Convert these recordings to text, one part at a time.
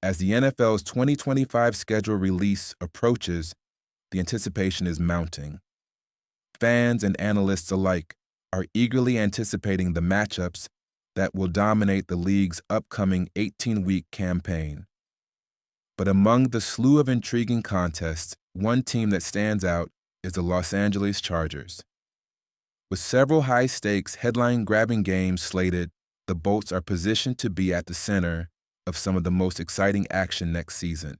As the NFL's 2025 schedule release approaches, the anticipation is mounting. Fans and analysts alike are eagerly anticipating the matchups that will dominate the league's upcoming 18-week campaign. But among the slew of intriguing contests, one team that stands out is the Los Angeles Chargers. With several high-stakes, headline-grabbing games slated, the Bolts are positioned to be at the center of some of the most exciting action next season.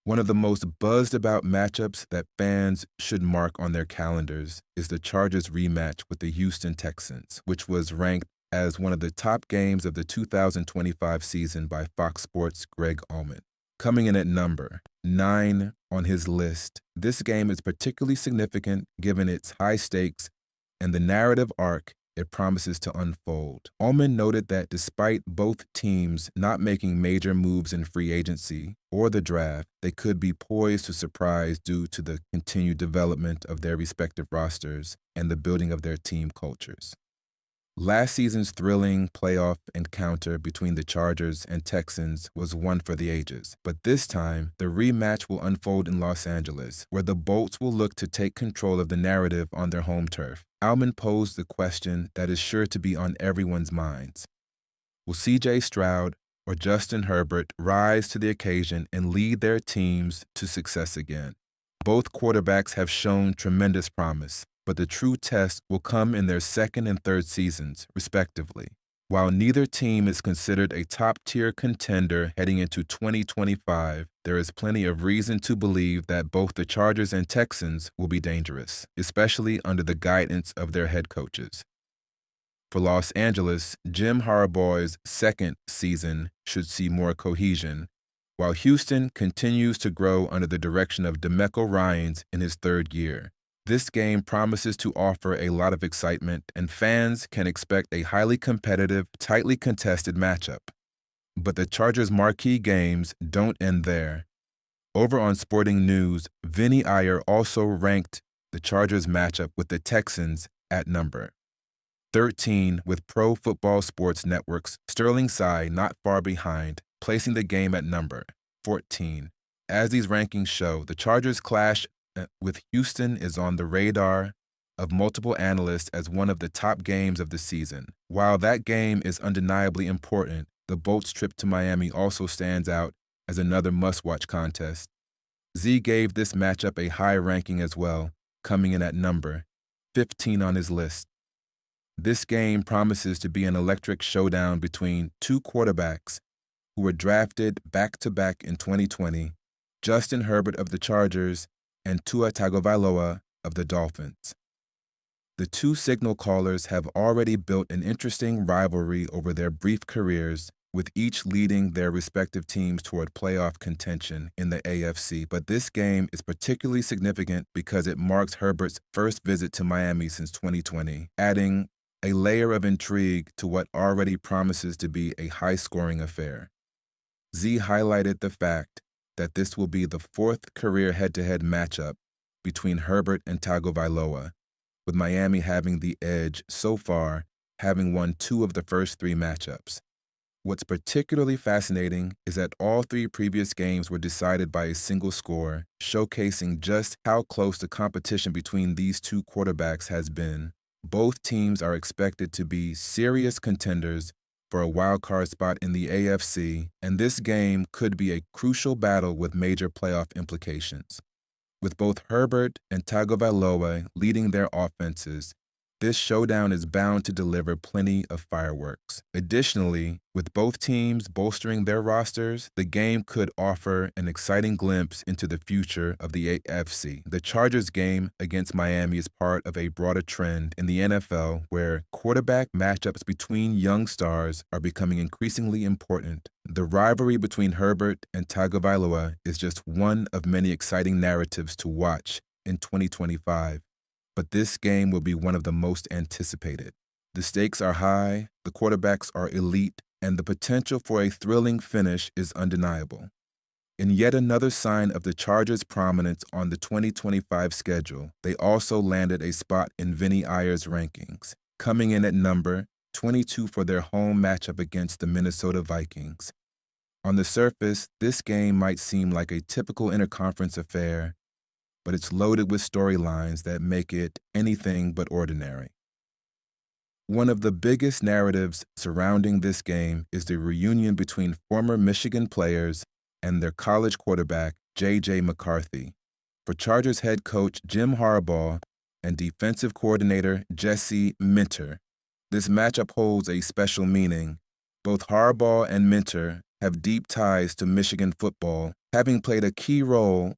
One of the most buzzed-about matchups that fans should mark on their calendars is the Chargers rematch with the Houston Texans, which was ranked as one of the top games of the 2025 season by Fox Sports' Greg Allman. Coming in at number 9 on his list, this game is particularly significant given its high stakes and the narrative arc it promises to unfold. Allman noted that despite both teams not making major moves in free agency or the draft, they could be poised to surprise due to the continued development of their respective rosters and the building of their team cultures. Last season's thrilling playoff encounter between the Chargers and Texans was one for the ages, but this time, the rematch will unfold in Los Angeles, where the Bolts will look to take control of the narrative on their home turf. Allman posed the question that is sure to be on everyone's minds. Will C.J. Stroud or Justin Herbert rise to the occasion and lead their teams to success again? Both quarterbacks have shown tremendous promise, but the true test will come in their second and third seasons, respectively. While neither team is considered a top-tier contender heading into 2025, there is plenty of reason to believe that both the Chargers and Texans will be dangerous, especially under the guidance of their head coaches. For Los Angeles, Jim Harbaugh's second season should see more cohesion, while Houston continues to grow under the direction of DeMeco Ryans in his third year. This game promises to offer a lot of excitement, and fans can expect a highly competitive, tightly contested matchup. But the Chargers' marquee games don't end there. Over on Sporting News, Vinny Iyer also ranked the Chargers' matchup with the Texans at number 13, with Pro Football Sports Network's Sterling Sy not far behind, placing the game at number 14. As these rankings show, the Chargers' clash with Houston is on the radar of multiple analysts as one of the top games of the season. While that game is undeniably important, the Bolts' trip to Miami also stands out as another must-watch contest. Z gave this matchup a high ranking as well, coming in at number 15 on his list. This game promises to be an electric showdown between two quarterbacks who were drafted back-to-back in 2020, Justin Herbert of the Chargers and Tua Tagovailoa of the Dolphins. The two signal callers have already built an interesting rivalry over their brief careers, with each leading their respective teams toward playoff contention in the AFC. But this game is particularly significant because it marks Herbert's first visit to Miami since 2020, adding a layer of intrigue to what already promises to be a high-scoring affair. Z highlighted the fact that this will be the fourth career head-to-head matchup between Herbert and Tagovailoa, with Miami having the edge so far, having won 2 of the first 3 matchups. What's particularly fascinating is that all 3 previous games were decided by a single score, showcasing just how close the competition between these two quarterbacks has been. Both teams are expected to be serious contenders for a wildcard spot in the AFC, and this game could be a crucial battle with major playoff implications. With both Herbert and Tagovailoa leading their offenses, this showdown is bound to deliver plenty of fireworks. Additionally, with both teams bolstering their rosters, the game could offer an exciting glimpse into the future of the AFC. The Chargers game against Miami is part of a broader trend in the NFL where quarterback matchups between young stars are becoming increasingly important. The rivalry between Herbert and Tagovailoa is just one of many exciting narratives to watch in 2025. But this game will be one of the most anticipated. The stakes are high, the quarterbacks are elite, and the potential for a thrilling finish is undeniable. In yet another sign of the Chargers' prominence on the 2025 schedule, they also landed a spot in Vinny Iyer's rankings, coming in at number 22 for their home matchup against the Minnesota Vikings. On the surface, this game might seem like a typical interconference affair, but it's loaded with storylines that make it anything but ordinary. One of the biggest narratives surrounding this game is the reunion between former Michigan players and their college quarterback, J.J. McCarthy. For Chargers head coach Jim Harbaugh and defensive coordinator Jesse Minter, this matchup holds a special meaning. Both Harbaugh and Minter have deep ties to Michigan football, having played a key role